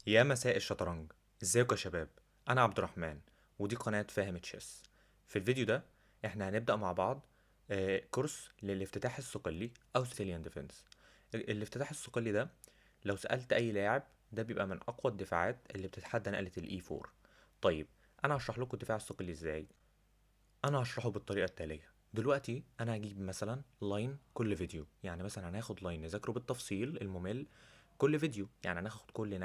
يا مساء الشطرنج. ازيكم يا شباب؟ انا عبد الرحمن، ودي قناة فاهم تشيس. في الفيديو ده احنا هنبدأ مع بعض كورس للافتتاح الصقلي او سيليان ديفنس. الافتتاح الصقلي ده لو سألت اي لاعب ده بيبقى من اقوى الدفاعات اللي بتتحدى نقلة الاي 4. طيب، انا هشرح لكم الدفاع الصقلي ازاي. انا هشرحه بالطريقه التاليه. دلوقتي انا هجيب مثلا لاين كل فيديو، يعني مثلا هناخد لاين نذاكره بالتفصيل الممل كل فيديو، يعني هناخد كل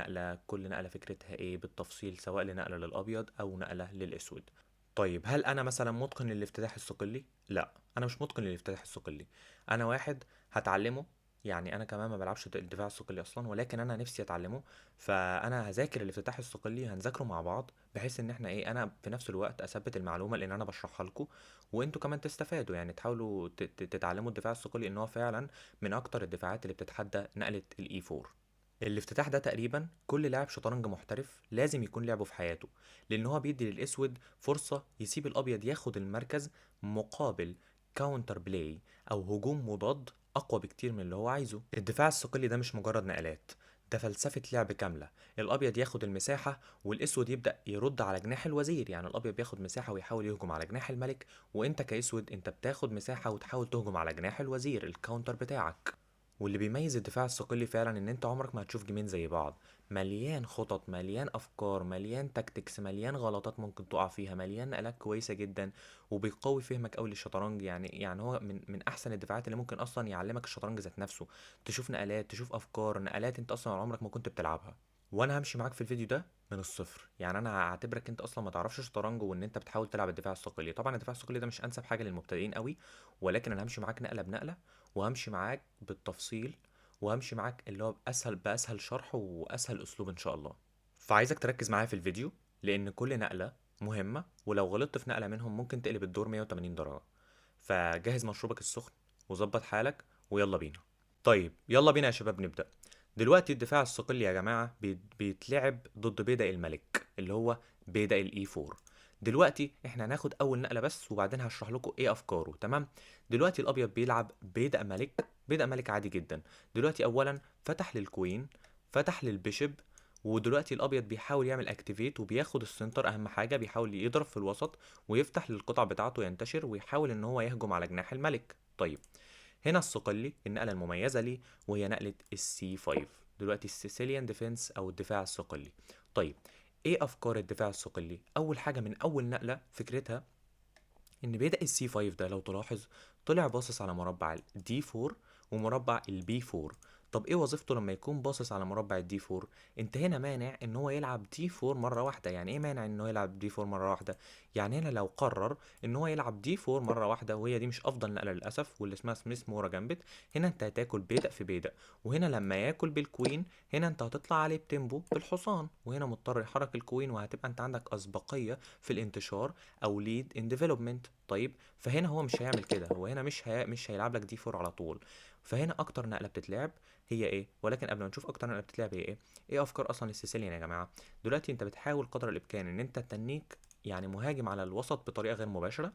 نقله فكرتها ايه بالتفصيل، سواء لنقله للابيض او نقله للاسود. طيب، هل انا مثلا متقن للافتتاح الصقلي؟ لا، انا مش متقن للافتتاح الصقلي. انا واحد هتعلمه، يعني انا كمان ما بلعبش الدفاع الصقلي اصلا، ولكن انا نفسي اتعلمه. فانا هذاكر الافتتاح الصقلي، هنذاكره مع بعض، بحيث ان احنا ايه، انا في نفس الوقت اثبت المعلومه اللي انا بشرحها لكم، وانتوا كمان تستفادوا، يعني تحاولوا تتعلموا الدفاع الصقلي، ان هو فعلا من اكتر الدفاعات اللي بتتحدى نقله الاي 4. الافتتاح ده تقريبا كل لاعب شطرنج محترف لازم يكون لعبه في حياته، لان هو بيدي للاسود فرصة يسيب الابيض ياخد المركز مقابل كاونتر بلاي او هجوم مضاد اقوى بكتير من اللي هو عايزه. الدفاع الصقلي ده مش مجرد نقلات، ده فلسفة لعب كاملة. الابيض ياخد المساحة والاسود يبدأ يرد على جناح الوزير، يعني الابيض بياخد مساحة ويحاول يهجم على جناح الملك، وانت كاسود انت بتاخد مساحة وتحاول تهجم على جناح الوزير الكاونتر بتاعك. واللي بيميز الدفاع الصقلي فعلا ان انت عمرك ما هتشوف جيمين زي بعض، مليان خطط، مليان افكار، مليان تاكتكس، مليان غلطات ممكن تقع فيها، مليان نقلات كويسه جدا، وبيقوي فهمك قوي للشطرنج. يعني هو من احسن الدفاعات اللي ممكن اصلا يعلمك الشطرنج ذات نفسه، تشوف نقلات، تشوف افكار، نقلات انت اصلا عمرك ما كنت بتلعبها. وانا همشي معاك في الفيديو ده من الصفر، يعني انا هعتبرك انت اصلا ما تعرفش شطرنج وان انت بتحاول تلعب الدفاع الصقلي. طبعا الدفاع الصقلي ده مش انسب حاجه للمبتدئين قوي، ولكن انا همشي معاك نقله بنقله، وهمشي معاك بالتفصيل، وهمشي معاك اللي هو بأسهل شرح وأسهل أسلوب إن شاء الله. فعايزك تركز معايا في الفيديو، لأن كل نقلة مهمة، ولو غلطت في نقلة منهم ممكن تقلب الدور 180 درجة. فجهز مشروبك السخن وظبط حالك، ويلا بينا. طيب يلا بينا يا شباب نبدأ. دلوقتي الدفاع الصقلي يا جماعة بيتلعب ضد بيدق الملك اللي هو بيدق الاي 4. دلوقتي احنا هناخد اول نقلة بس، وبعدين هشرح لكم ايه افكاره. تمام؟ دلوقتي الابيض بيلعب بيدق ملك، بيدق ملك عادي جدا. دلوقتي اولا فتح للكوين، فتح للبيشب، ودلوقتي الابيض بيحاول يعمل اكتيفيت وبياخد السنتر، اهم حاجه بيحاول يضرب في الوسط ويفتح للقطع بتاعته ينتشر، ويحاول ان هو يهجم على جناح الملك. طيب، هنا الصقلي النقلة المميزة ليه وهي نقلة السي 5. دلوقتي السيسيليان ديفنس أو الدفاع الصقلي. طيب، إيه أفكار الدفاع الصقلي؟ أول حاجة من أول نقلة فكرتها إن بدأ السي 5 ده لو تلاحظ طلع باصص على مربع الدي 4 ومربع البي 4. طب ايه وظيفته لما يكون باصص على مربع الدي 4؟ انت هنا مانع ان هو يلعب دي 4 مره واحده. يعني ايه مانع ان هو يلعب دي 4 مره واحده؟ يعني هنا لو قرر ان هو يلعب دي 4 مره واحده، وهي دي مش افضل نقله للاسف، واللي اسمها سميث مورا جامبت، هنا انت هتاكل بيدق في بيدق. وهنا لما ياكل بالكوين، هنا انت هتطلع عليه بتيمبو بالحصان، وهنا مضطر يحرك الكوين، وهتبقى انت عندك اسبقيه في الانتشار او ليد ان ديفلوبمنت. طيب، فهنا هو مش هيعمل كده، هو هنا مش هيلعب لك دي 4 على طول. فهنا اكتر نقله بتتلعب هي ايه؟ ولكن قبل ما نشوف اكتر نقله بتتلعب هي ايه، ايه افكار اصلا السيسيليان يا جماعه؟ دلوقتي انت بتحاول قدر الامكان ان انت تنيك، يعني مهاجم على الوسط بطريقه غير مباشره،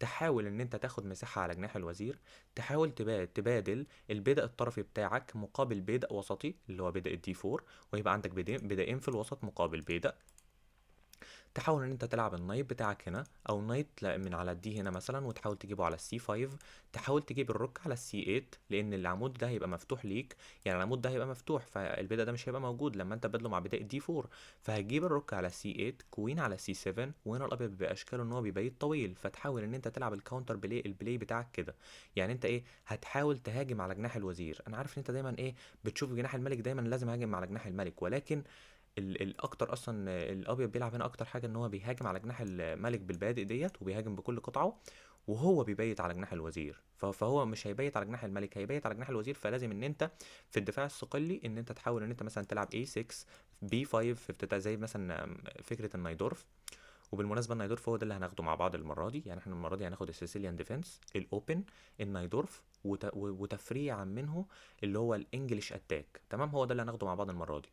تحاول ان انت تاخد مساحه على جناح الوزير، تحاول تبادل البدء الطرفي بتاعك مقابل بدء وسطي اللي هو بدء الدي 4، ويبقى عندك بدائين في الوسط مقابل بدء. تحاول ان انت تلعب النايت بتاعك هنا، او نايت من على الدي هنا مثلا، وتحاول تجيبه على السي 5. تحاول تجيب الروك على السي 8، لان العمود ده هيبقى مفتوح ليك، يعني العمود ده هيبقى مفتوح، فالبدأ ده مش هيبقى موجود لما انت تبادله مع بداية دي 4. فهتجيب الروك على سي 8، كوين على سي 7، وهنا الابيض بيبقى اشكاله ان هو بيبيت طويل، فتحاول ان انت تلعب الكاونتر بلاي، البلاي بتاعك كده. يعني انت ايه، هتحاول تهاجم على جناح الوزير. انا عارف ان انت دايما ايه، بتشوف جناح الملك دايما لازم اهاجم على جناح الملك، ولكن الاكتر اصلا الابيض بيلعب هنا اكتر حاجه ان هو بيهاجم على جناح الملك بالبادئ ديت، وبيهاجم بكل قطعه، وهو بيبيت على جناح الوزير. فهو مش هيبيت على جناح الملك، هيبيت على جناح الوزير. فلازم ان انت في الدفاع الصقلي ان انت تحاول ان انت مثلا تلعب A6 B5 في افتتاح، زي مثلا فكره النايدورف. وبالمناسبه النايدورف هو ده اللي هناخده مع بعض المره دي، يعني احنا المره دي هناخد السيسيليان ديفense الاوبن، النايدورف، وتفريعا منه اللي هو الانجليش اتاك. تمام؟ هو ده اللي هناخده مع بعض المره دي.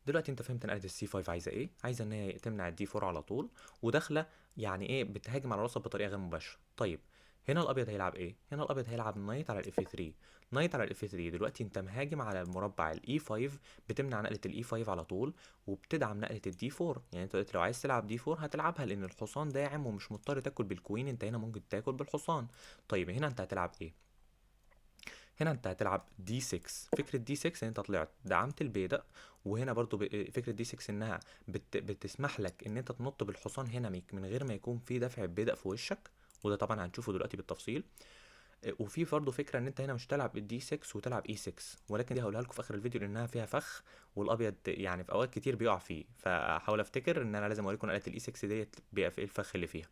دلوقتي انت فهمت نقله السي 5 عايزه ايه، عايزه ان هي تمنع الدي 4 على طول، وداخله يعني ايه، بتهاجم على الوسط بطريقه غير مباشره. طيب، هنا الابيض هيلعب ايه؟ هنا الابيض هيلعب نايت على الاف 3. نايت على الاف 3. دلوقتي انت مهاجم على المربع الاي 5، بتمنع نقله الاي 5 على طول، وبتدعم نقله الدي 4. يعني انت دلوقتي لو عايز تلعب دي 4 هتلعبها، لان الحصان داعم ومش مضطر تاكل بالكوين، انت هنا ممكن تاكل بالحصان. طيب هنا انت هتلعب ايه؟ هنا انت هتلعب دي 6. فكره دي 6 ان انت طلعت دعمت البيدق، وهنا برضو فكره دي 6 انها بتسمح لك ان انت تنط بالحصان هنا من غير ما يكون في دفع البيدق في وشك، وده طبعا هنشوفه دلوقتي بالتفصيل. وفي برضه فكره ان انت هنا مش تلعب الدي 6 وتلعب اي 6، ولكن دي هقولها لكم في اخر الفيديو لانها فيها فخ، والابيض يعني في اوقات كتير بيقع فيه، فحاول افتكر ان انا لازم اوريكم نقله الاي 6 ديت بيبقى في ايه الفخ اللي فيها.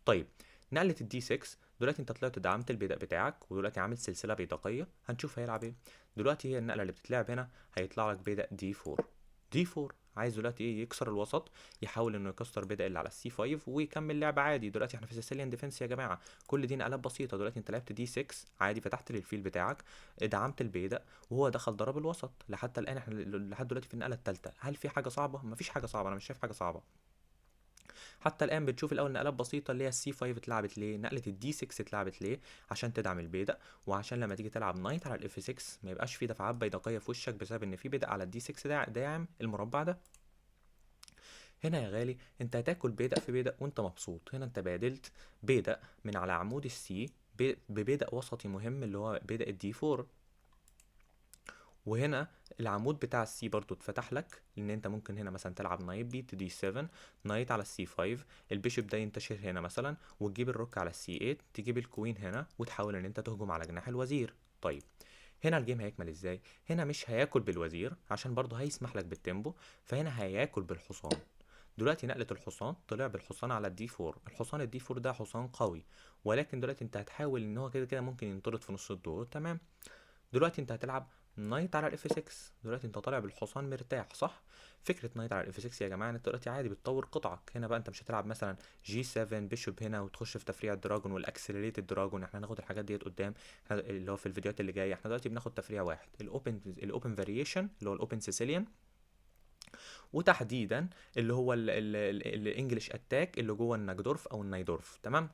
طيب نقله الدي 6، دلوقتي انت طلعت دعمت البيدق بتاعك، ودلوقتي عامل سلسله بيدقيه، هنشوف هيلعب ايه. دلوقتي هي النقله اللي بتتلعب هنا، هيطلع لك بيدق دي 4. دي 4 عايز دلوقتي ايه؟ يكسر الوسط، يحاول انه يكسر بيدق اللي على السي 5 ويكمل لعب عادي. دلوقتي احنا في سيسيليان ديفense يا جماعه، كل دي نقلات بسيطه. دلوقتي انت لعبت دي 6 عادي، فتحت للفيل بتاعك، دعمت البيدق، وهو دخل ضرب الوسط. لحتى الان احنا لحد دلوقتي في النقله الثالثه. هل في حاجه صعبه؟ مفيش حاجه صعبه، انا مش شايف حاجه صعبه. حتى الان بتشوف الاول نقلات بسيطه، اللي هي السي 5 اتلعبت ليه، نقله الدي 6 اتلعبت ليه، عشان تدعم البيدق، وعشان لما تيجي تلعب نايت على الاف 6 ما يبقاش في دفعات بيدقيه في وشك، بسبب ان في بيدق على الدي 6 داعم المربع ده. هنا يا غالي انت هتاكل بيدق في بيدق وانت مبسوط. هنا انت بادلت بيدق من على عمود السي ببيدق وسطي مهم اللي هو بيدق الدي 4. وهنا العمود بتاع السي برضو اتفتح لك، لان انت ممكن هنا مثلا تلعب نايت بيت دي 7، نايت على السي 5، البيشوب ده ينتشر هنا مثلا، وتجيب الروك على السي 8، تجيب الكوين هنا، وتحاول ان انت تهجم على جناح الوزير. طيب هنا الجيم هيكمل ازاي؟ هنا مش هياكل بالوزير عشان برضه هيسمح لك بالتيمبو، فهنا هياكل بالحصان. دلوقتي نقلة الحصان، طلع بالحصان على الدي 4. الحصان الدي 4 ده حصان قوي، ولكن دلوقتي انت هتحاول ان هو كده كده ممكن ينطرد في نص الدور، تمام. دلوقتي انت هتلعب نايت على الاف 6. دلوقتي انت طالع بالحصان مرتاح، صح؟ فكره نايت على الاف 6 يا جماعه ان انت دلوقتي عادي بتطور قطعك. هنا بقى انت مش هتلعب مثلا جي 7 بيشوب هنا وتخش في تفريع الدراجون والاكسلريتد دراجون، احنا هناخد الحاجات ديت قدام، اللي هو في الفيديوهات اللي جايه. احنا دلوقتي بناخد تفريع واحد، الاوبن فاريشن اللي هو الاوبن سيسيليان، وتحديدا اللي هو الانجليش اتاك اللي جوه الناجدورف او النايدورف، تمام.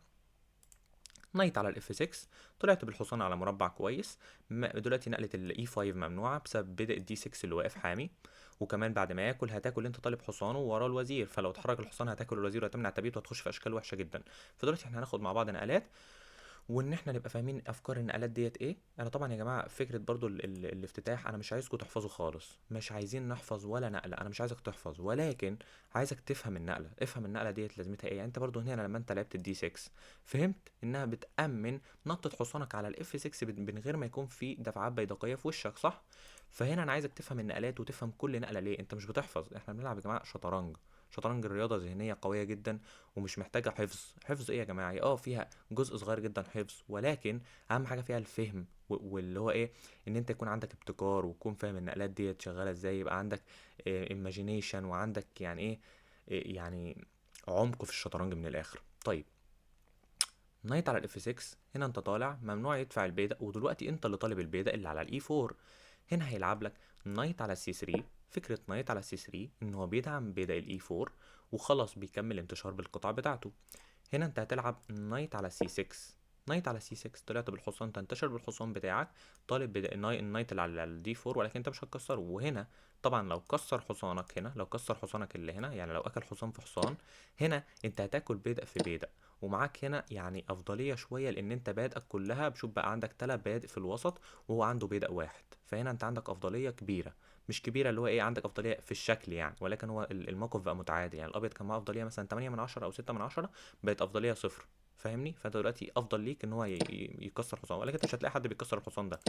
نايت على الاف 6، طلعت بالحصان على مربع كويس. دلوقتي نقله الاي 5 ممنوعه بسبب بدء الدي 6 اللي واقف حامي، وكمان بعد ما ياكل هتاكل انت طالب حصانه وراه الوزير، فلو اتحرك الحصان هتاكل الوزير وهتمنع تبيته وهتخش في اشكال وحشه جدا. فدلوقتي احنا هناخد مع بعض نقلات، وان احنا نبقى فاهمين افكار النقلات ديت ايه. انا طبعا يا جماعه فكره برضو الافتتاح انا مش عايزكم تحفظوا خالص، مش عايزين نحفظ ولا نقله، انا مش عايزك تحفظ، ولكن عايزك تفهم النقله. افهم النقله ديت لازمتها ايه. يعني انت برضو هنا لما انت لعبت الدي 6 فهمت انها بتامن نطه حصانك على الاف 6 من غير ما يكون في دفعات بيدقيه في وشك، صح؟ فهنا انا عايزك تفهم النقلات وتفهم كل نقله ليه. انت مش بتحفظ، احنا بنلعب يا جماعه شطرنج. شطرنج الرياضه ذهنيه قويه جدا، ومش محتاجه حفظ. حفظ ايه يا جماعه؟ هي فيها جزء صغير جدا حفظ، ولكن اهم حاجه فيها الفهم، واللي هو ايه، ان انت يكون عندك ابتكار وتكون فاهم النقلات ديت شغاله ازاي، يبقى عندك ايماجينيشن وعندك يعني ايه، يعني عمق في الشطرنج من الاخر. طيب نايت على الاف 6، هنا انت طالع ممنوع يدفع البيدق، ودلوقتي انت اللي طالب البيدق اللي على الاي 4. هنا هيلعب لك نايت على السي 3. فكره نايت على السي 3 ان هو بيدعم بيدق الاي 4، وخلاص بيكمل انتشار بالقطع بتاعته. هنا انت هتلعب نايت على سي 6. نايت على سي 6، طلعت بالحصان، تنتشر بالحصان بتاعك، طالب النايت اللي على الدي 4، ولكن انت مش هتكسره. وهنا طبعا لو كسر حصانك هنا، لو كسر حصانك اللي هنا، يعني لو اكل حصان في حصان، هنا انت هتاكل بيدق في بيدق، ومعاك هنا يعني افضليه شويه، لان انت بادئك كلها بشوف بقى عندك 3 بادئ في الوسط، وهو عنده بيدق واحد، فهنا انت عندك افضليه كبيره. مش كبيره اللي هو ايه، عندك افضليه في الشكل يعني، ولكن هو الموقف بقى متعادل. يعني الابيض كان معاه افضليه مثلا 8 من 10 او 6 من 10، بقت افضليه صفر. فاهمني؟ فانت دلوقتي افضل ليك ان هو يكسر حصان، ولكن انت مش هتلاقي حد بيكسر الحصان ده.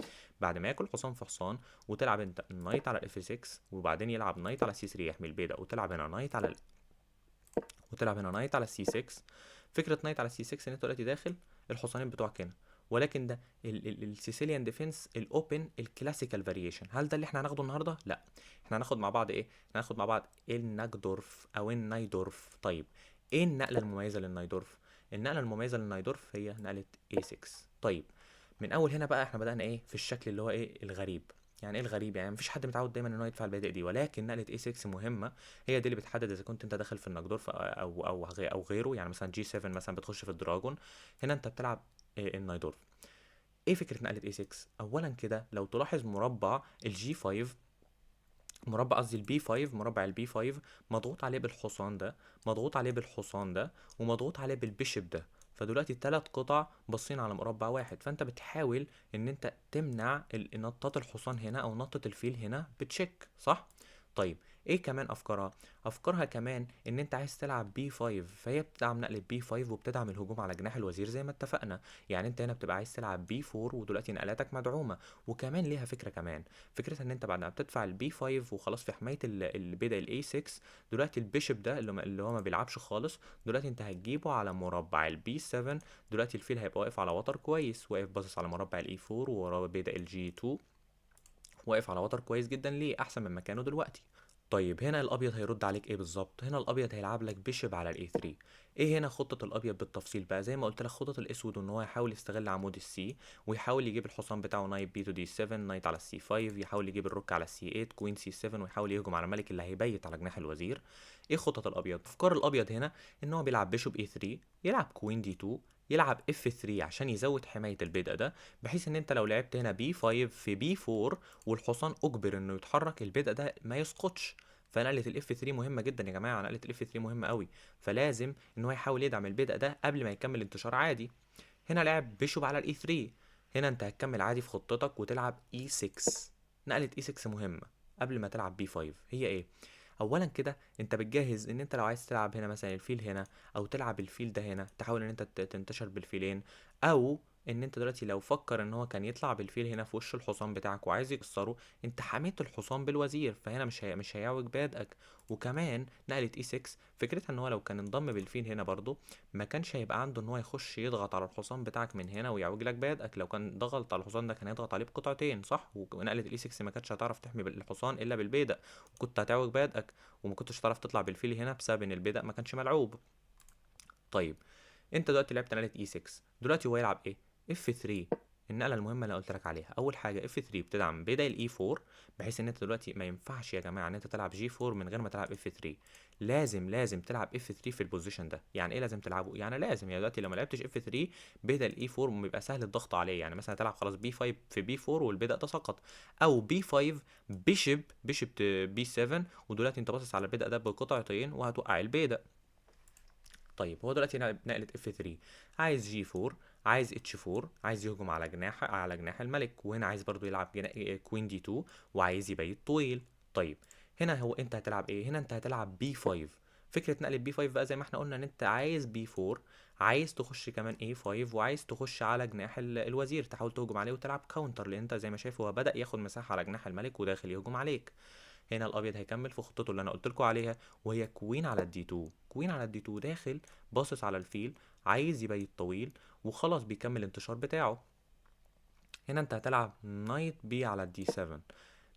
بعد ما ياكل حصان في حصان، وتلعب انت نايت على الاف 6، وبعدين يلعب نايت على سي 3 يحمي البيضه، وتلعب هنا نايت على وتلعب هنا نايت على سي 6. فكره نايت على سي 6 ان انت دلوقتي داخل الحصانين بتوعك هنا، ولكن ده السيسيليان ديفنس الاوبن الكلاسيكال فاريشن. هل ده اللي احنا هناخده النهارده؟ لا، احنا هناخد مع بعض ايه؟ هناخد مع بعض الناجدورف او النايدورف. طيب ايه النقله المميزه للنايدورف؟ النقله المميزه للنايدورف هي نقله A6. طيب من اول هنا بقى احنا بدأنا ايه في الشكل اللي هو ايه الغريب. يعني ايه الغريب؟ يعني مفيش حد متعود دايما ان هو يدفع البادئ دي، ولكن نقله A6 مهمه، هي دي اللي بتحدد اذا كنت انت داخل في النجدورف او غيره. يعني مثلا G7 مثلا بتخش في الدراجون، هنا انت بتلعب النايدورف. ايه فكره نقله A6؟ اولا كده لو تلاحظ مربع الجي 5، مربع قصدي البي 5، مربع البي 5 مضغوط عليه بالحصان ده، مضغوط عليه بالحصان ده، ومضغوط عليه بالبيشب ده. فدلوقتي التلات قطع باصين على مربع واحد، فانت بتحاول ان انت تمنع نطاط الحصان هنا او نطة الفيل هنا بتشيك، صح؟ طيب ايه كمان افكارها؟ افكارها كمان ان انت عايز تلعب بي 5، فهي بتدعم نقلة بي 5 وبتدعم الهجوم على جناح الوزير زي ما اتفقنا. يعني انت هنا بتبقى عايز تلعب بي 4 ودلوقتي نقلاتك مدعومة. وكمان ليها فكرة كمان، فكرة ان انت بعد ما بتدفع البي 5 وخلاص في حماية البيدا الاي 6، دلوقتي البيشوب ده اللي هو ما بيلعبش خالص، دلوقتي انت هتجيبه على مربع البي 7. دلوقتي الفيل هيبقى واقف على وتر كويس، واقف باصص على مربع الاي 4 ووراه بيدا الجي 2، واقف على وتر كويس جدا. ليه؟ احسن من مكانه دلوقتي. طيب هنا الابيض هيرد عليك ايه بالظبط؟ هنا الابيض هيلعب لك بيشب على الاي 3. ايه هنا خطة الابيض بالتفصيل بقى؟ زي ما قلت لك خطة الاسود ان هو يحاول يستغل عمود السي، ويحاول يجيب الحصان بتاعه نايت بي تو دي 7، نايت على السي 5، يحاول يجيب الروك على السي 8، كوين سي 7، ويحاول يهجم على الملك اللي هيبيت على جناح الوزير. ايه خطة الابيض؟ افكار الابيض هنا ان هو بيلعب بيشوب اي 3، يلعب كوين دي 2، يلعب اف 3 عشان يزود حماية البدء ده، بحيث ان انت لو لعبت هنا بي 5 في بي 4 والحصان اجبر انه يتحرك، البدء ده ما يسقطش. فنقله الاف 3 مهمه جدا يا جماعه، نقله الاف 3 مهمه قوي. فلازم ان هو يحاول يدعم البدء ده قبل ما يكمل انتشار عادي. هنا لعب بيشوب على الاي 3، هنا انت هتكمل عادي في خطتك وتلعب اي 6. نقله اي 6 مهمه قبل ما تلعب بي 5. هي ايه؟ اولا كده انت بتجهز ان انت لو عايز تلعب هنا مثلا الفيل هنا، او تلعب الفيل ده هنا، تحاول ان انت تنتشر بالفيلين. او ان انت دلوقتي لو فكر ان هو كان يطلع بالفيل هنا في وش الحصان بتاعك وعايز يكسره، انت حميت الحصان بالوزير، فهنا مش هيعوج بادئك. وكمان نقلة اي 6 فكرتها ان هو لو كان انضم بالفيل هنا برضو، ما كانش هيبقى عنده ان هو يخش يضغط على الحصان بتاعك من هنا ويعوج لك بادئك. لو كان ضغط على الحصان ده كان هيضغط عليه بقطعتين، صح؟ ونقلة الاي 6 ما كانتش هتعرف تحمي الحصان الا بالبيدق، وكنت هتعوج بادئك، وما كنتش هتعرف تطلع بالفيل هنا بسبب ان البيدق ما كانش ملعوب. طيب انت دلوقتي لعبت نقله اي 6، دلوقتي هو يلعب ايه؟ اف 3. النقله المهمه اللي قلت لك عليها، اول حاجه اف 3 بتدعم بدايه الاي 4، بحيث ان انت دلوقتي ما ينفعش يا جماعه ان انت تلعب جي 4 من غير ما تلعب اف 3. لازم تلعب اف 3 في البوزيشن ده. يعني ايه لازم تلعبه؟ يعني لازم يعني دلوقتي لو ما لعبتش اف 3، بدأ الاي 4 بيبقى سهل الضغط عليه. يعني مثلا تلعب خلاص بي 5 في بي 4 والبدأ ده سقط، او بي 5 بيشب بي 7، ودلوقتي انت باصص على البدأ ده بقطعتين وهتوقع البدأ. طيب هو دلوقتي نقلة اف 3، عايز جي 4، عايز اتش 4، عايز يهجم على جناح الملك، وهنا عايز برضو يلعب كوين دي 2، وعايز يبيت طويل. طيب هنا هو انت هتلعب ايه؟ هنا انت هتلعب بي 5. فكرة نقلة بي 5 بقى زي ما احنا قلنا ان انت عايز بي 4، عايز تخش كمان اي 5، وعايز تخش على جناح الوزير تحاول تهجم عليه وتلعب كاونتر، لان انت زي ما شايف هو بدأ ياخد مساحة على جناح الملك وداخل يهجم عليك. هنا الابيض هيكمل في خطته اللي انا قلت لكم عليها، وهي كوين على الدي 2. كوين على الدي 2 داخل باصص على الفيل، عايز يبيت طويل وخلاص بيكمل الانتشار بتاعه. هنا انت هتلعب نايت بي على الدي 7.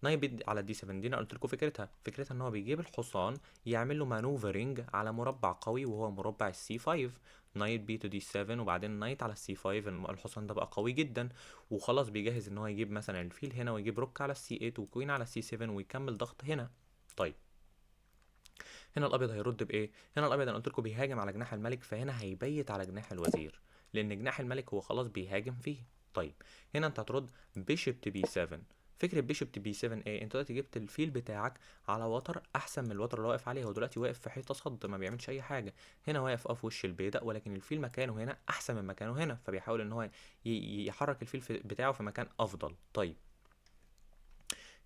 نايت بي على الدي 7 دي انا قلت لكم فكرتها ان هو بيجيب الحصان يعمل له مانوفرنج على مربع قوي وهو مربع السي 5. نايت بي تو دي 7 وبعدين نايت على السي 5، الحصان ده بقى قوي جدا، وخلاص بيجهز ان هو يجيب مثلا الفيل هنا ويجيب روك على السي 8 وكوين على السي 7 ويكمل ضغط هنا. طيب هنا الابيض هيرد بايه؟ هنا الابيض انا قلت لكم بيهاجم على جناح الملك، فهنا هيبيت على جناح الوزير، لان جناح الملك هو خلاص بيهاجم فيه. طيب هنا انت هترد بيشوب تو بي 7. فكره بيشوب تو بي 7 ايه؟ انت دلوقتي جبت الفيل بتاعك على وتر احسن من الوتر اللي واقف عليه. هو دلوقتي واقف في حيطه صد ما بيعملش اي حاجه، هنا واقف في وش البيدق، ولكن الفيل مكانه هنا احسن من مكانه هنا، فبيحاول ان هو يحرك الفيل بتاعه في مكان افضل. طيب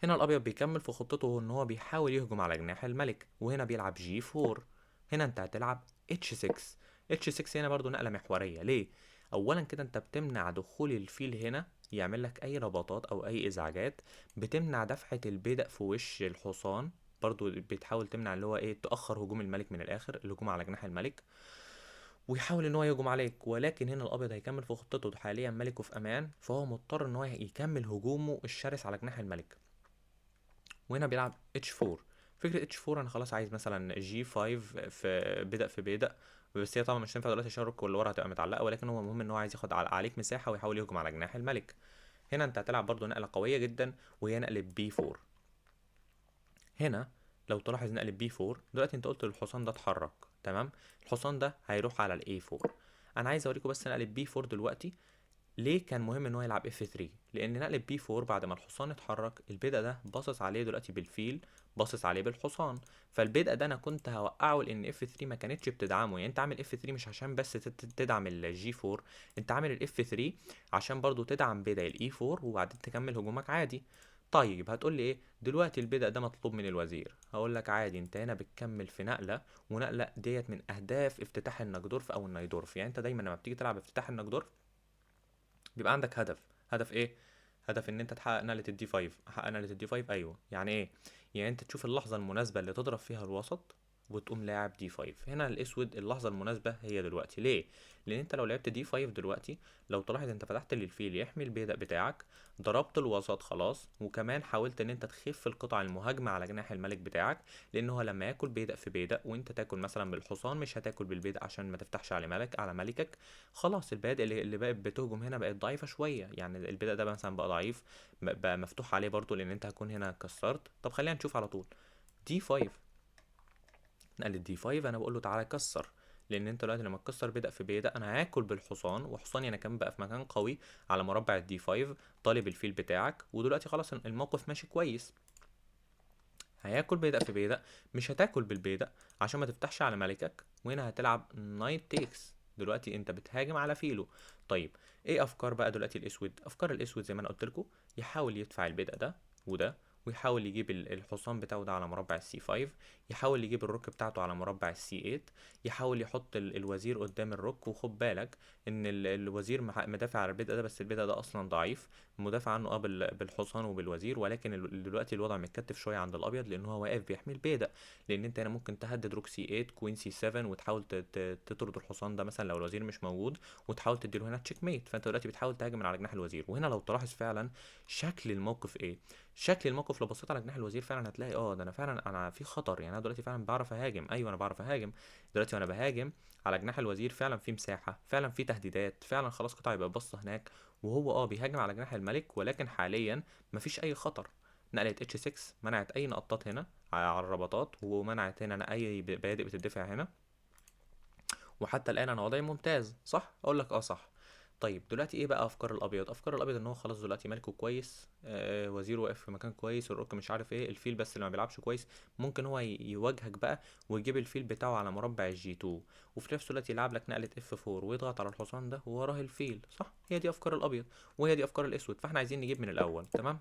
هنا الابيض بيكمل في خطته ان هو بيحاول يهجم على جناح الملك، وهنا بيلعب جي 4. هنا انت هتلعب اتش 6. اتش 6 هنا برضو نقله محوريه. ليه؟ اولا كده انت بتمنع دخول الفيل هنا يعمل لك اي رباطات او اي ازعاجات، بتمنع دفعه البيدق في وش الحصان، برضو بتحاول تمنع اللي هو ايه، تاخر هجوم الملك من الاخر، الهجوم على جناح الملك، ويحاول ان هو يهجم عليك. ولكن هنا الابيض هيكمل في خطته، حاليا ملكه في امان، فهو مضطر ان هو يكمل هجومه الشرس على جناح الملك، وهنا بيلعب اتش 4. فكره اتش 4 انا خلاص عايز مثلا جي 5 في بدأ، بس هي طبعا مش هتنفع دلوقتي عشان الركبه اللي ورا هتبقى متعلقه، ولكن هو المهم ان هو عايز ياخد عليك مساحه ويحاول يهجم على جناح الملك. هنا انت هتلعب برضو نقله قويه جدا وهي نقله بي 4. هنا لو تلاحظ نقله بي 4 دلوقتي انت قلت للحصان ده اتحرك، تمام؟ الحصان ده هيروح على الاي 4. انا عايز اوريكم بس نقله بي 4 دلوقتي. ليه كان مهم ان هو يلعب اف 3؟ لان نقلة بي 4 بعد ما الحصان اتحرك، البدء ده باصص عليه دلوقتي بالفيل، باصص عليه بالحصان. فالبدء ده انا كنت هوقعه لان اف 3 ما كانتش بتدعمه. يعني انت عامل اف 3 مش عشان بس تدعم الجي 4، انت عامل الاف 3 عشان برضو تدعم بدء الاي 4 وبعدين تكمل هجومك عادي. طيب هتقول لي ايه دلوقتي البدء ده مطلوب من الوزير؟ هقول لك عادي، انت هنا بتكمل في نقله، ونقله ديت من اهداف افتتاح النجدورف او النايدورف. يعني انت دايما لما بتيجي تلعب افتتاح النجدورف بيبقى عندك هدف ايه؟ هدف ان انت تحقق نقلة الدي 5. احقق نقلة الدي 5، ايوه. يعني ايه؟ يعني انت تشوف اللحظة المناسبة اللي تضرب فيها الوسط وتقوم لاعب دي 5. هنا الاسود اللحظة المناسبة هي دلوقتي. ليه؟ لان انت لو لعبت دي 5 دلوقتي، لو تلاحظ انت فتحت للفيل يحمي البيدق بتاعك، ضربت الوسط خلاص، وكمان حاولت ان انت تخف القطع المهاجمة على جناح الملك بتاعك، لان هو لما ياكل بيدق في بيدق وانت تاكل مثلا بالحصان، مش هتاكل بالبيدق عشان ما تفتحش على ملكك. خلاص البيادق اللي بقت بتهجم هنا بقت ضعيفة شوية. يعني البيدق ده مثلا بقى ضعيف، بقى مفتوح عليه برضو لان انت هتكون هنا كسرت. طب خلينا نشوف على طول دي 5. نقلت دي 5، انا بقول له تعالى كسر، لان انت دلوقتي لما تكسر بيدق في بيدق انا هاكل بالحصان، وحصاني انا كمان بقى في مكان قوي على مربع الدي 5 طالب الفيل بتاعك، ودلوقتي خلاص الموقف ماشي كويس. هياكل بيدق في بيدق، مش هتاكل بالبيدق عشان ما تفتحش على ملكك، وهنا هتلعب نايت تيكس. دلوقتي انت بتهاجم على فيلو. طيب ايه افكار بقى دلوقتي الاسود؟ افكار الاسود زي ما انا قلت لكم، يحاول يدفع البيدق ده وده، ويحاول يجيب الحصان بتاعه ده على مربع السي 5، يحاول يجيب الروك بتاعته على مربع السي 8، يحاول يحط الوزير قدام الروك. وخد بالك ان الوزير مدافع على البيدق ده، بس البيدق ده اصلا ضعيف، مدافع عنه بالحصان وبالوزير، ولكن دلوقتي الوضع متكتف شويه عند الابيض لان هو واقف بيحمي البيدق. لان انت هنا ممكن تهدد روك سي 8 كوين سي 7 وتحاول تطرد الحصان ده مثلا لو الوزير مش موجود، وتحاول تديله هنا تشيك ميت. فانت دلوقتي بتحاول تهاجم من على جناح الوزير. وهنا لو تلاحظ فعلا شكل الموقف ايه، شكل الموقف لو بصيت على جناح الوزير فعلا هتلاقي ده انا فعلا انا في خطر. يعني انا دلوقتي فعلا بعرف اهاجم، ايوه انا بعرف اهاجم. دلوقتي وانا بهاجم على جناح الوزير فعلا في مساحه، فعلا في تهديدات، فعلا خلاص قطع يبقى باصه هناك، وهو بيهاجم على جناح الملك. ولكن حاليا مفيش اي خطر. نقلة اتش 6 منعت اي نقطات هنا على الرباطات، ومنعت هنا اي بيادق بتدفع هنا. وحتى الان انا وضعي ممتاز، صح؟ اقول لك صح. طيب دلوقتي ايه بقى افكار الابيض؟ افكار الابيض ان هو خلاص دلوقتي ملكه كويس، وزيره واقف في مكان كويس، الروك مش عارف ايه، الفيل بس اللي ما بيلعبش كويس. ممكن هو يواجهك بقى ويجيب الفيل بتاعه على مربع الجي 2، وفي نفس الوقت يلعب لك نقله اف 4 ويضغط على الحصان ده ووراه الفيل، صح؟ هي دي افكار الابيض وهي دي افكار الاسود. فاحنا عايزين نجيب من الاول، تمام؟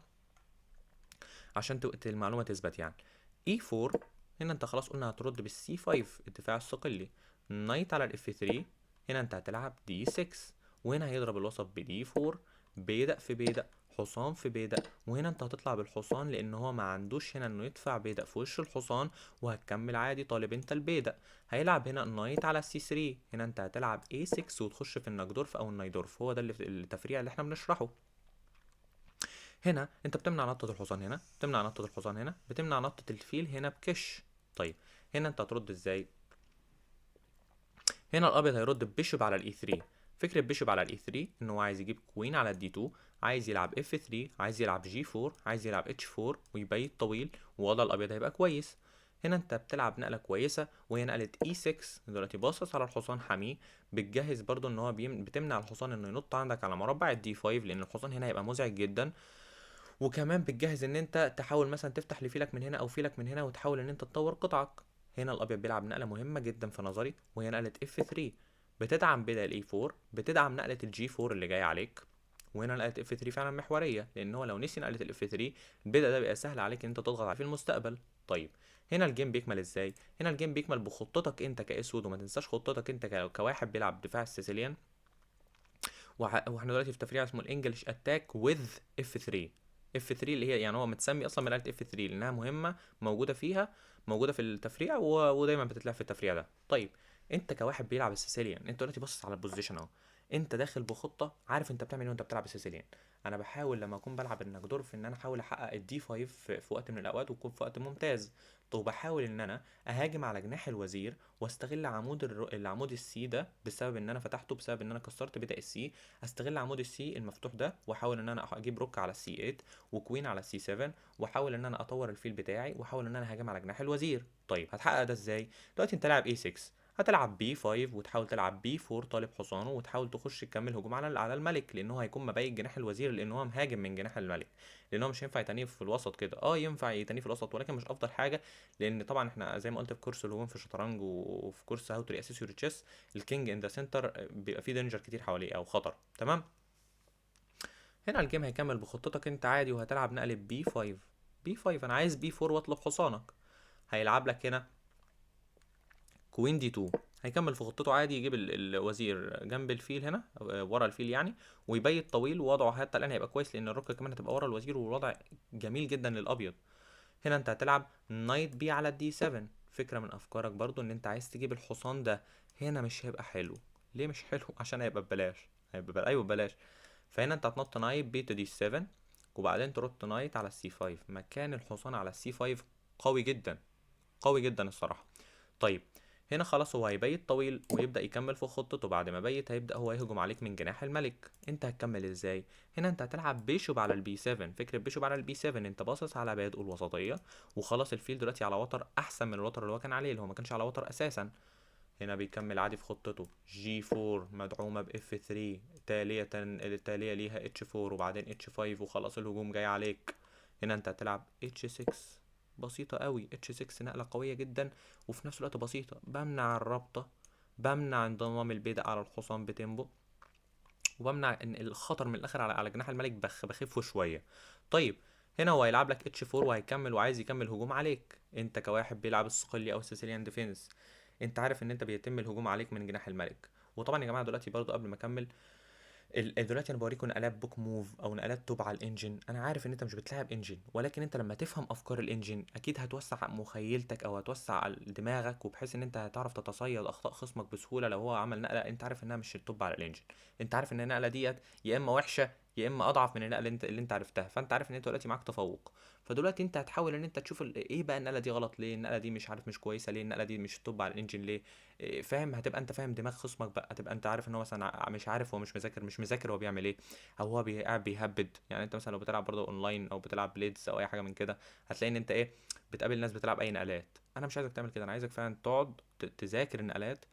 عشان المعلومه تثبت يعني. اي 4 هنا انت خلاص قلنا هترد بالسي 5 الدفاع الصقلي. نايت على الاف 3، هنا انت هتلعب دي 6، وهنا هيضرب الوسط بدي 4، بيدق في بيدق، حصان في بيدق. وهنا انت هتطلع بالحصان لان هو ما عندوش هنا انه يدفع بيدق في وش الحصان، وهتكمل عادي طالب انت البيدق. هيلعب هنا نايت على سي 3، هنا انت هتلعب اي 6 وتخش في النجدورف او النايدورف. هو ده اللي التفريع اللي احنا بنشرحه. هنا انت بتمنع نطة الحصان، هنا بتمنع نطة الحصان، هنا بتمنع نطة الفيل هنا بكش. طيب هنا انت هترد ازاي؟ هنا الابيض هيرد ببيشوب على الاي 3. فكرة بيشوب على الاي 3 ان هو عايز يجيب كوين على الدي 2، عايز يلعب اف 3، عايز يلعب جي 4، عايز يلعب اتش 4 ويبيت طويل، ووضع الابيض هيبقى كويس. هنا انت بتلعب نقله كويسه وهي نقله اي 6. دلوقتي باصص على الحصان حميه، بتجهز برضو ان هو بتمنع الحصان انه ينط عندك على مربع الدي 5، لان الحصان هنا هيبقى مزعج جدا. وكمان بتجهز ان انت تحاول مثلا تفتح لفيلك من هنا او فيلك من هنا، وتحاول ان انت تطور قطعك. هنا الابيض بيلعب نقله مهمه جدا في نظري، وهي نقله اف 3، بتدعم بدل الاي 4، بتدعم نقله الجي 4 اللي جايه عليك. وهنا نقله اف 3 فعلا محوريه، لان هو لو نسي نقله الاف 3 البدء ده بيبقى سهل عليك ان انت تضغط عليه في المستقبل. طيب هنا الجيم بيكمل ازاي؟ هنا الجيم بيكمل بخطتك انت كاسود، وما تنساش خطتك انت كواحد بيلعب دفاع السيسيليان. واحنا دلوقتي في تفريع اسمه الانجلش اتاك وذ اف 3. اف 3 اللي هي يعني هو متسمي اصلا من آلة اف 3 لانها مهمه موجوده فيها، موجوده في التفريع ودايما بتتلعب في التفريع ده. طيب انت كواحد بيلعب السيسيليان، انت دلوقتي باصص على البوزيشن اهو، انت داخل بخطه عارف انت بتعمل ايه وانت بتلعب السيسيليان. انا بحاول لما اكون بلعب النجدورف ان انا احاول احقق الدي 5 في وقت من الاوقات ويكون في وقت ممتاز. طب بحاول ان انا اهاجم على جناح الوزير واستغل العمود السي ده بسبب ان انا فتحته، بسبب ان انا كسرت بدأ السي. استغل عمود السي المفتوح ده واحاول ان انا اجيب روك على السي 8 وكوين على السي 7، واحاول ان انا اطور الفيل بتاعي، واحاول ان انا اهاجم على جناح الوزير. طيب هتحقق ده ازاي؟ دلوقتي انت لاعب اي 6، هتلعب بي 5 وتحاول تلعب بي 4 طالب حصانه، وتحاول تخش تكمل هجوم على الملك، لان هو هيكون مبيت جناح الوزير، لان هو مهاجم من جناح الملك، لان هو مش هينفع يتنيه في الوسط كده. ينفع يتنيه في الوسط ولكن مش افضل حاجه، لان طبعا احنا زي ما قلت في كورس الهجوم في الشطرنج وفي كورس هاو تو اسيس يور تشيس، الكينج ان ذا سنتر بيبقى فيه دينجر كتير حواليه او خطر. تمام. هنا الجيم هيكمل بخطتك انت عادي، وهتلعب نقلة بي 5. بي 5 انا عايز بي 4 واطلب حصانك. هيلعب لك هنا كوين دي 2. هيكمل في خطته عادي، يجيب الوزير جنب الفيل هنا، ورا الفيل يعني، ويبيت طويل، ووضعه حتى الان هيبقى كويس، لان الركه كمان هتبقى ورا الوزير، والوضع جميل جدا للابيض. هنا انت هتلعب نايت بي على الدي 7. فكره من افكارك برضو ان انت عايز تجيب الحصان ده. هنا مش هيبقى حلو. ليه مش حلو؟ عشان هيبقى ببلاش. ايوه ببلاش. فهنا انت هتنط نايت بي تو دي 7، وبعدين ترد نايت على السي 5. مكان الحصان على السي 5 قوي جدا، قوي جدا الصراحه. طيب، هنا خلاص هو هيبيت طويل ويبدأ يكمل في خطته. بعد ما بيت هيبدأ هو يهجم عليك من جناح الملك. انت هتكمل ازاي؟ هنا انت هتلعب بيشوب على البي 7. فكرة بيشوب على البي 7، انت باصص على بادئ الوسطية، وخلاص الفيل دلوقتي على وتر احسن من الوتر اللي هو كان عليه، اللي هو ما كانش على وتر اساسا. هنا بيكمل عادي في خطته، جي 4 مدعومة ب اف 3، التالية ليها اتش 4 وبعدين اتش 5، وخلاص الهجوم جاي عليك. هنا انت هتلعب اتش 6. بسيطة قوي، اتش 6 نقلة قوية جدا، وفي نفس الوقت بسيطة. بمنع الرابطة، بمنع انضمام البيدق على الحصان بتيمبو، وبمنع ان الخطر من الاخر على جناح الملك بخفه شوية. طيب، هنا هو هيلعب لك اتش 4 وهيكمل، وعايز يكمل هجوم عليك. انت كواحد بيلعب الصقلي او السيسيليان ديفينس، انت عارف ان انت بيتم الهجوم عليك من جناح الملك. وطبعا يا جماعه دلوقتي برضو قبل ما اكمل، دلوقتي انا بوريكم نقلات بوك موف او نقلات توب على الانجن. انا عارف ان انت مش بتلعب انجن، ولكن انت لما تفهم افكار الانجن اكيد هتوسع مخيلتك او هتوسع دماغك، وبحيث ان انت هتعرف تتصيد اخطاء خصمك بسهوله. لو هو عمل نقله انت عارف انها مش التوب على الانجن، انت عارف ان النقله ديت يا اما وحشه يا اما اضعف من النقله اللي انت عرفتها، فانت عارف ان انت دلوقتي معاك تفوق. فدلوقتي انت هتحاول ان انت تشوف ايه بقى النقله دي غلط ليه، النقله دي مش عارف مش كويسه ليه، النقله دي مش التوب على الانجن ليه. فاهم؟ هتبقى انت فاهم دماغ خصمك بقى، هتبقى انت عارف ان هو مثلا مش عارف هو مش مذاكر هو بيعمل ايه، او هو قاعد بيهبد. يعني انت مثلا لو بتلعب برضه اونلاين او بتلعب بليدز او اي حاجه من كده، هتلاقي ان انت ايه، بتقابل ناس بتلعب اي نقلات. انا مش عايزك تعمل كده، انا عايزك فعلا تقعد تذاكر النقلات،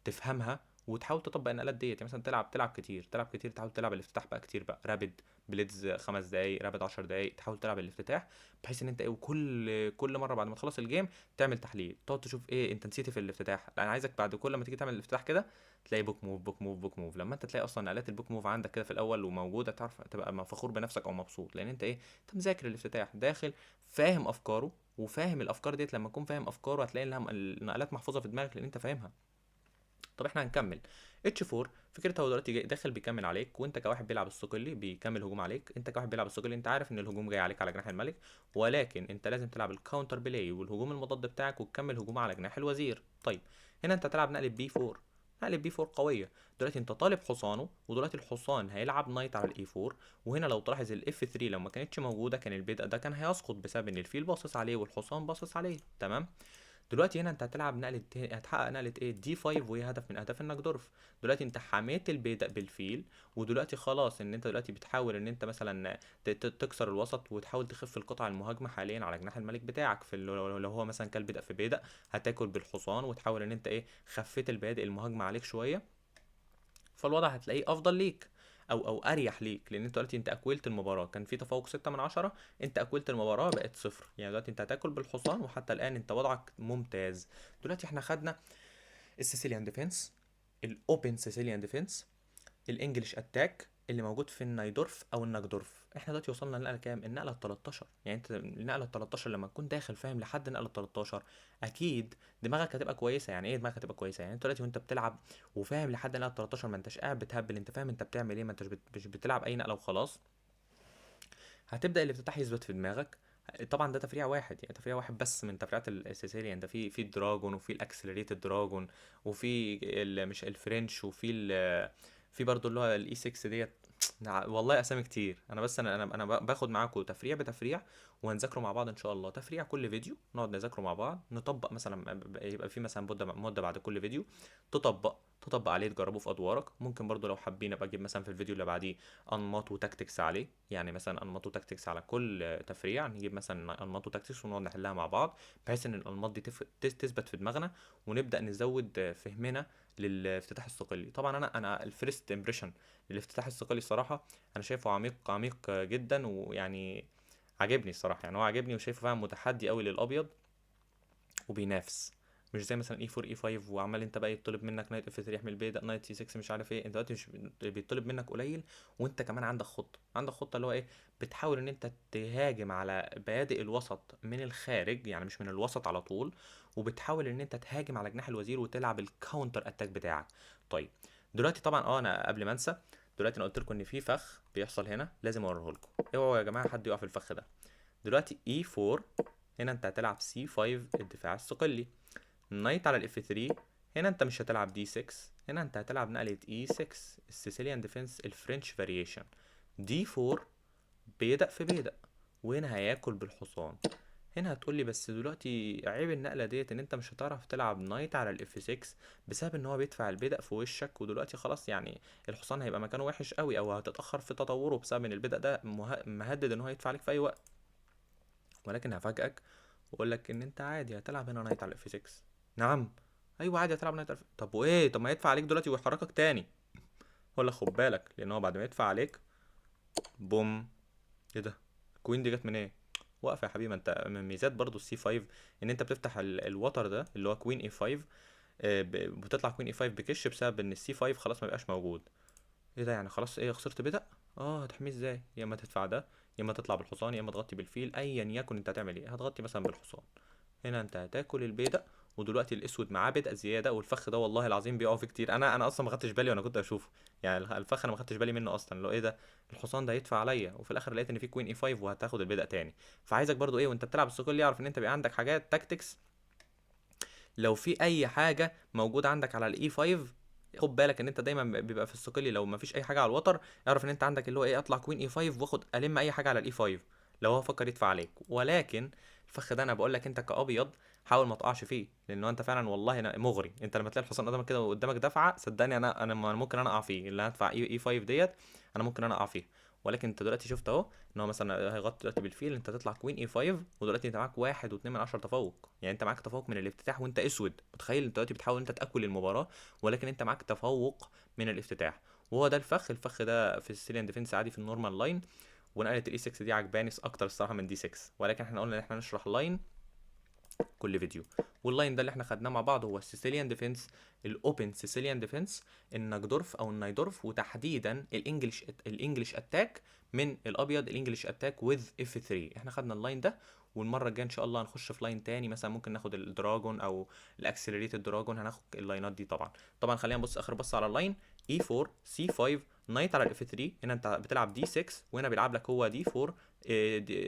تفهمها، وتحاول تطبق النقلات ديت. يعني مثلا تلعب كتير، تحاول تلعب الافتتاح بقى كتير بقى، رابد بليدز 5 دقايق، رابد 10 دقايق، تحاول تلعب الافتتاح، بحيث ان انت ايه، وكل مره بعد ما تخلص الجيم تعمل تحليل، تقعد تشوف ايه انت نسيت في الافتتاح. لا، انا عايزك بعد كل ما تيجي تعمل الافتتاح كده تلاقي بوك موف بوك موف بوك موف. لما انت تلاقي اصلا نقلات البوك موف عندك كده في الاول وموجوده، تعرف تبقى فخور بنفسك او مبسوط، لان انت ايه، انت مذاكر الافتتاح داخل، فاهم افكاره، وفاهم الافكار ديت. لما تكون فاهم افكاره هتلاقي انها النقلات محفوظه في دماغك، لان انت فاهمها. طب احنا هنكمل اتش 4. فكرته هو دلوقتي داخل بيكمل عليك، وانت كواحد بيلعب الصقلي بيكمل هجوم عليك. انت كواحد بيلعب الصقلي انت عارف ان الهجوم جاي عليك على جناح الملك، ولكن انت لازم تلعب الكاونتر بلاي والهجوم المضاد بتاعك، وتكمل هجوم على جناح الوزير. طيب، هنا انت تلعب نقله بي 4. نقله بي 4 قويه. دلوقتي انت طالب حصانه، ودلوقتي الحصان هيلعب نايت على الاي 4. وهنا لو تلاحظ الاف 3 لو ما كانتش موجوده، كان البدء ده كان هيسقط بسبب ان الفيل باصص عليه والحصان باصص عليه. تمام. دلوقتي هنا انت هتلعب هتحقق نقلة ايه، دي 5، وهي هدف من اهداف النجدورف. دلوقتي انت حميت البيدق بالفيل، ودلوقتي خلاص ان انت دلوقتي بتحاول ان انت مثلا تكسر الوسط، وتحاول تخف القطع المهاجمه حاليا على جناح الملك بتاعك. في لو هو مثلا كان بيدق في بيدق، هتاكل بالحصان، وتحاول ان انت ايه، خفيت البادئ المهاجمه عليك شويه، فالوضع هتلاقيه افضل ليك، او اريح ليك، لان انت دلوقتي انت اكولت المباراه، كان في تفوق 6 من 10، انت اكولت المباراه بقت صفر. يعني دلوقتي انت هتاكل بالحصان، وحتى الان انت وضعك ممتاز. دلوقتي احنا خدنا السيسيليان ديفense، الاوبن سيسيليان ديفense، الانجليش اتاك اللي موجود في النايدورف او النجدورف. احنا دلوقتي وصلنا للنقله كام؟ النقله ال 13. يعني انت النقله ال 13 لما تكون داخل فاهم لحد النقله ال 13، اكيد دماغك هتبقى كويسه. يعني ايه دماغك هتبقى كويسه؟ يعني انت دلوقتي وانت بتلعب وفاهم لحد النقله ال 13، ما انتش قاعد بتهبل، انت فاهم انت بتعمل ايه، ما انتش مش بتلعب اي نقله وخلاص. هتبدا الافتتاح يثبت في دماغك. طبعا ده تفريع واحد، يعني تفريع واحد بس من تفريعات السيسيليان ده، في الدراجون، وفي الاكسلريتد دراجون، وفي مش الفرنش، وفي في برضه اللي هو الاي 6 ديت. والله اسامي كتير. انا بس انا باخد معاكم تفريع بتفريع، وهنذاكره مع بعض ان شاء الله تفريع كل فيديو، نقعد نذاكره مع بعض، نطبق مثلا، يبقى في مثلا مده بعد كل فيديو تطبق عليه تجربه في ادوارك. ممكن برضو لو حابين ابقى اجيب مثلا في الفيديو اللي بعديه انماط وتاكتكس عليه، يعني مثلا انماط وتاكتكس على كل تفريع، نجيب مثلا انماط وتاكتكس ونقعد نحلها مع بعض، بحيث ان الانماط دي تثبت في دماغنا، ونبدا نزود فهمنا للافتتاح الصقلي. طبعا انا الفيرست امبريشن للافتتاح الصقلي الصراحه انا شايفه عميق جدا، ويعني عجبني الصراحه، يعني هو عجبني وشايفه فعلا متحدي قوي للابيض وبينافس. مش زي مثلا اي 4 اي 5 وعمال انت بقى يطلب منك نايت اف 3 يحمل بيدا، نايت سي 6 مش عارف ايه، انت دلوقتي مش بيطلب منك قليل، وانت كمان عندك خطه اللي هو ايه، بتحاول ان انت تهاجم على بيادق الوسط من الخارج، يعني مش من الوسط على طول، وبتحاول ان انت تهاجم على جناح الوزير وتلعب الكاونتر اتاك بتاعك. طيب دلوقتي طبعا انا قبل ما انسى، دلوقتي انا قلت لكم ان في فخ بيحصل هنا لازم اوريه لكم، اوعوا يا جماعه حد يقع في الفخ ده. دلوقتي اي 4، هنا انت هتلعب سي 5 الدفاع الصقلي، نايت على الاف 3، هنا انت مش هتلعب دي 6، هنا انت هتلعب نقلة اي 6 السيسيليان ديفنس الفرنش فاريشن، دي 4 بيدق في بيدق، وهنا هياكل بالحصان. هنا هتقولي بس دلوقتي عيب النقلة ديت ان انت مش هتعرف تلعب نايت على الاف 6 بسبب ان هو بيدفع البيدق في وشك، ودلوقتي خلاص يعني الحصان هيبقى مكانه وحش قوي، او هتتأخر في تطوره بسبب ان البيدق ده مهدد ان هو يدفع عليك في اي وقت. ولكن هفاجئك واقول لك ان انت عادي هتلعب هنا نايت على الاف 6. نعم، ايوه عادي هتلعب نايت على طب وايه، طب ما يدفع عليك دلوقتي ويحركك تاني، ولا خد بالك لان هو بعد ما يدفع عليك بوم. ايه ده، الكوين دي جت من ايه؟ واقف يا حبيبي، ما انت من ميزات برضو السي 5 ان انت بتفتح الوتر ده اللي هو كوين اي 5، بتطلع كوين اي 5 بكش بسبب ان السي 5 خلاص ما بقاش موجود. ايه ده يعني خلاص ايه خسرت بدأ؟ اه هتحميه ازاي؟ يا اما تدفع ده، يا اما تطلع بالحصان، يا اما تغطي بالفيل، ايا يكن انت هتعمل ايه، هتغطي مثلا بالحصان. هنا انت هتاكل البيضة، ودلوقتي الاسود معاه بدء زياده، والفخ ده والله العظيم بيقعوا فيه كتير، انا اصلا ما خدتش بالي وانا كنت اشوفه، يعني الفخ انا ما خدتش بالي منه اصلا، لو ايه ده الحصان ده هيدفع عليا، وفي الاخر لقيت ان في كوين اي 5 وهتاخد البدء تاني. فعايزك برضو ايه وانت بتلعب السوكول يعرف ان انت بيبقى عندك حاجات تاكتكس، لو في اي حاجه موجوده عندك على الاي 5، خد بالك ان انت دايما بيبقى في السوكيلي لو ما فيش اي حاجه على الوتر، اعرف ان انت عندك اللي هو ايه، اطلع كوين اي 5 واخد الم اي حاجه على الاي 5 لو هو فكر يدفع عليك. ولكن الفخ ده انا بقول لك انت كابيض حاول ما تقعش فيه، لانه انت فعلا والله مغري، انت لما تلاقي الحصان قدامك كده وقدامك دفعه صدقني انا ممكن انا اقع فيه، اللي هدفع اي 5 ديت انا ممكن انا اقع فيه. ولكن انت دلوقتي شفت اهو ان هو مثلا هيغطي دلوقتي بالفيل، انت تطلع كوين اي 5، ودلوقتي انت معاك 1.2 تفوق، يعني انت معاك تفوق من الافتتاح وانت اسود، متخيل انت دلوقتي بتحاول انت تاكل المباراه، ولكن انت معاك تفوق من الافتتاح. وهو ده الفخ ده في السيليان ديفنس عادي في النورمال لاين، ونقله الاي 6 دي عجباني اكتر الصراحه من دي 6، ولكن احنا قلنا ان احنا نشرح لاين كل فيديو. واللاين ده اللي احنا خدناه مع بعض هو السيسيليان ديفنس، الاوبن سيسيليان ديفنس، النجدورف او النايدورف، وتحديدا الانجليش اتاك من الابيض، الانجليش اتاك وذ اف 3. احنا خدنا اللاين ده، والمره الجايه ان شاء الله هنخش في لاين تاني، مثلا ممكن ناخد الدراجون او الاكسلريتد دراجون، هناخد اللاينات دي طبعا. خلينا نبص اخر بص على اللاين، اي 4 سي 5 نايت على الاف 3، هنا انت بتلعب دي 6، وهنا بيلعب لك هو دي 4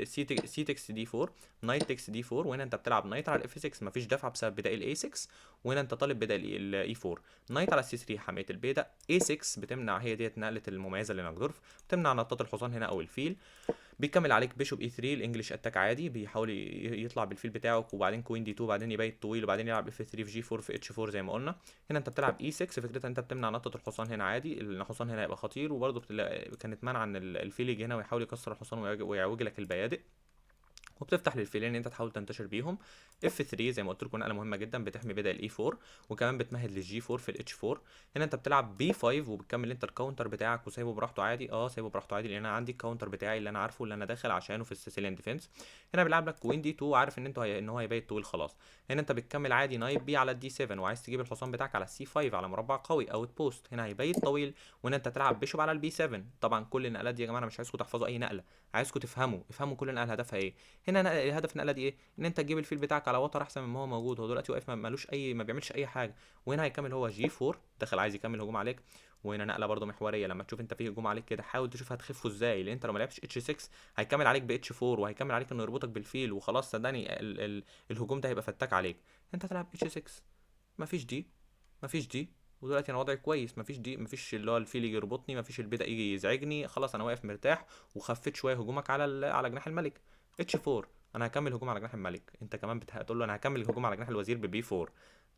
سي 6 دي 4، نايت تكس دي 4، وهنا انت بتلعب نايت على الاف 6 مفيش دفعه بسبب بدائل الاي 6، وهنا انت طالب بدائل الاي 4، نايت على السي 3 حمايه البيدق، اي 6 بتمنع، هي ديت نقله المميزه لنجدورف، بتمنع نطاط الحصان هنا او الفيل. بيكمل عليك بيشوب اي 3 الانجليش اتاك عادي، بيحاول يطلع بالفيل بتاعك، وبعدين كوين دي 2، وبعدين يبيت طويل، وبعدين يلعب اف 3 في جي 4 في اتش 4 زي ما قلنا. هنا انت بتلعب اي 6، فكرتها انت بتمنع نطة الحصان هنا عادي، الحصان هنا هيبقى خطير، وبرده كانت منع ان الفيل يجي هنا ويحاول يكسر الحصان ويعوج لك البيادق، وبتفتح للفيلين ان انت تحاول تنتشر بيهم. اف 3 زي ما قلت لكم نقله مهمه جدا، بتحمي بدل الاي 4، وكمان بتمهد للجي 4 في الاتش 4. هنا انت بتلعب بي 5 وبتكمل انت الكاونتر بتاعك وسايبه براحته عادي، سايبه براحته عادي لان انا عندي الكاونتر بتاعي اللي انا عارفه اللي انا داخل عشانه في السيسيليان ديفنس. هنا بيلعب لك كوين دي 2، عارف ان ان هو هيبيت طويل خلاص. هنا انت بتكمل عادي نايب بي على الدي 7، وعايز تجيب الحصان بتاعك على السي 5 على مربع قوي او بوست، هنا هيبيت طويل، وهنا انت تلعب بيشوب على البي 7. طبعا كل النقلات دي يا جماعه انا مش عايزكم تحفظوا اي نقله، عايزكم افهموا كل نقله هدفها ايه. هنا الهدف النقله دي ايه، ان انت تجيب الفيل بتاعك على وتر احسن مما هو موجود، هو دلوقتي واقف مالوش اي، ما بيعملش اي حاجه. وهنا هيكمل هو جي 4 داخل عايز يكمل هجوم عليك. وهنا نقله برده محوريه، لما تشوف انت فيه هجوم عليك كده حاول تشوف هتخفه ازاي، لان انت لو ما لعبتش اتش 6 هيكمل عليك ب اتش 4، وهيكمل عليك انه يربطك بالفيل وخلاص، صدقني الهجوم ده هيبقى فتاك عليك. انت تلعب اتش 6، مفيش دي، مفيش دي، ودلوقتي انا وضعي كويس، مفيش دي، مفيش اللي هو الفيل يجي يربطني، مفيش البدأ يجي يزعجني، خلاص انا واقف مرتاح، وخفيت شويه هجومك على على جناح الملك. اتش 4 انا هكمل هجوم على جناح الملك، انت كمان هتقول له انا هكمل الهجوم على جناح الوزير ببي 4.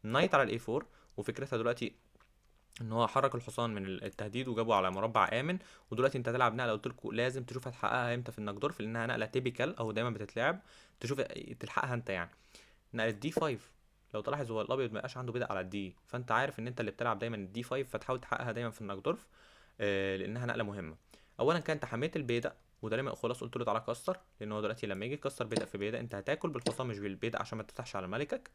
نايت على الاي 4، وفكرتها دلوقتي ان هو حرك الحصان من التهديد وجابه على مربع امن. ودلوقتي انت هتلعب نقله قلت لكم لازم تشوف هتحققها امتى في النجدورف، لانها نقله تيبيكال او دايما بتتلعب، تشوف تلحقها انت يعني. نقله دي 5، لو تلاحظ هو الابيض ما بقاش عنده بدء على الدي، فانت عارف ان انت اللي بتلعب دايما الدي 5، فتحاول تحققها دايما في النجدورف. لانها نقله مهمه. اولا كان انت حميت البيدق، وده لما خلاص قلت له تعالى كسر، لان هو دلوقتي لما يجي يكسر بيدق في بيدق انت هتاكل بالحصان مش بالبيدق عشان ما تفتحش على ملكك.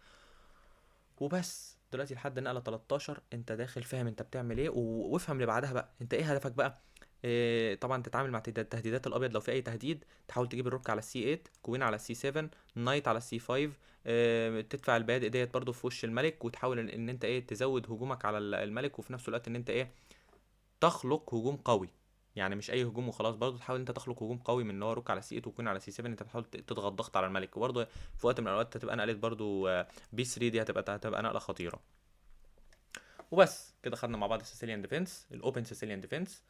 وبس دلوقتي لحد نقله 13 انت داخل فاهم انت بتعمل ايه، وافهم اللي بعدها بقى انت ايه هدفك بقى. إيه طبعا تتعامل مع تهديدات الابيض، لو في اي تهديد تحاول تجيب الروك على السي 8، كوين على السي 7، نايت على السي 5. إيه تدفع البادئ ديت برضو في وش الملك، وتحاول ان انت ايه تزود هجومك على الملك، وفي نفس الوقت ان انت ايه تخلق هجوم قوي. يعني مش اي هجوم وخلاص، برضه تحاول انت تخلق هجوم قوي من ان هو روك على سي 8 وكوين على سي 7، انت بتحاول تضغط ضغط على الملك. وبرضه في وقت من الاوقات هتبقى نقلت برضه بي 3 دي هتبقى نقله خطيره. وبس كده خدنا مع بعض السيسيليان ديفنس، الاوبن سيسيليان ديفنس،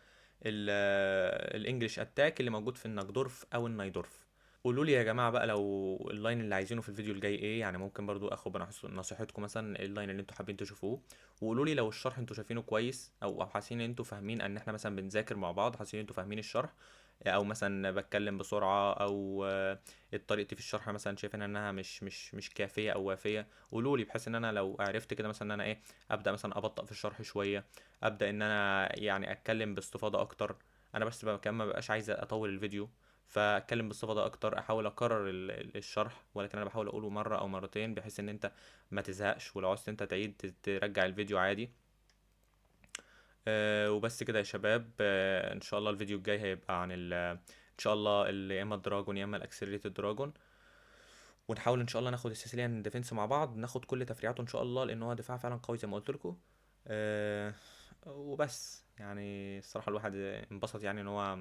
الانجليش اتاك اللي موجود في النجدورف او النايدورف. قولوا لي يا جماعه بقى لو اللاين اللي عايزينه في الفيديو الجاي ايه، يعني ممكن برضو اخد نصيحتكم مثلا إيه اللاين اللي انتوا حابين تشوفوه. وقولوا لي لو الشرح انتوا شايفينه كويس، او حاسين ان انتوا فاهمين ان احنا مثلا بنذاكر مع بعض، حاسين ان انتوا فاهمين الشرح، او مثلا بتكلم بسرعه، او طريقتي في الشرح مثلا شايفين انها مش كافيه او وافيه. قولوا لي بحيث ان انا لو عرفت كده مثلا ان انا ايه ابدا مثلا ابطأ في الشرح شويه، ابدا ان انا يعني اتكلم باستفاضه اكتر. انا بس بقى كمان ما بقاش عايز اطول الفيديو، فاتكلم باستفاضه اكتر، احاول اكرر الشرح، ولكن انا بحاول اقوله مره او مرتين بحيث ان انت ما تزهقش، ولو عاوزت انت تعيد ترجع الفيديو عادي. وبس كده يا شباب. ان شاء الله الفيديو الجاي هيبقى عن ان شاء الله يا اما الدراجون يا اما الاكسلريتد دراجون، ونحاول ان شاء الله ناخد السيسيليان ديفنس مع بعض، ناخد كل تفريعاته ان شاء الله، لان هو دفاع فعلا قوي زي ما قلت لكم. وبس يعني الصراحه الواحد انبسط يعني ان هو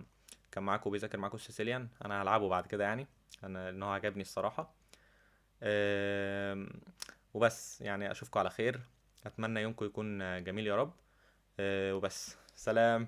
كان معاكم وبيذاكر معاكم السيسيليان. انا هلعبه بعد كده يعني، انا ان هو عجبني الصراحه. آم، وبس يعني اشوفكم على خير، اتمنى يومكم يكون جميل يا رب. وبس سلام.